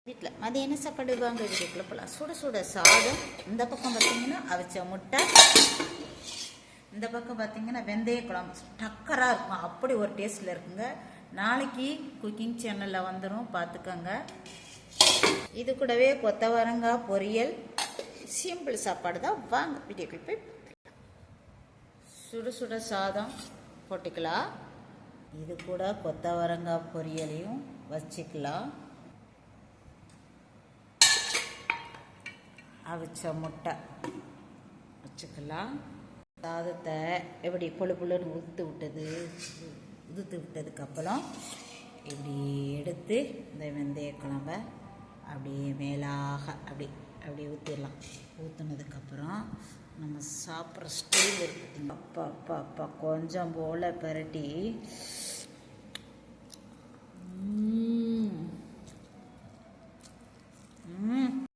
வீட்டில் மதியான சாப்பாடு வாங்க வீட்டுக்குள்ள போகலாம். சுட சுட சாதம். இந்த பக்கம் பார்த்தீங்கன்னா அவிச்ச முட்டை, இந்த பக்கம் பார்த்தீங்கன்னா வெந்தய குழம்பு. டக்கராக இருக்கும், அப்படி ஒரு டேஸ்ட்டில் இருக்குங்க. நாளைக்கு குக்கிங் சேனலில் வந்துடும், பார்த்துக்கோங்க. இது கூடவே கொத்தவரங்காய் பொரியல். சிம்பிள் சாப்பாடு தான். வாங்க வீட்டுக்குள்ள போய் சுட சுட சாதம் போட்டுக்கலாம். இது கூட கொத்தவரங்காய் பொரியலையும் வச்சுக்கலாம். அவிச்ச முட்டை வச்சுக்கலாம். சாதத்தை எப்படி பொழு பொழுன்னு உதுத்து விட்டதுக்கப்புறம் இப்படி எடுத்து இந்த வெந்தய குழம்ப அப்படியே மேலாக அப்படி ஊற்றிடலாம். ஊற்றுனதுக்கப்புறம் நம்ம சாப்பிட்ற ஸ்டைல் இருக்குதுங்க. அப்பா கொஞ்சம் போல் பரட்டி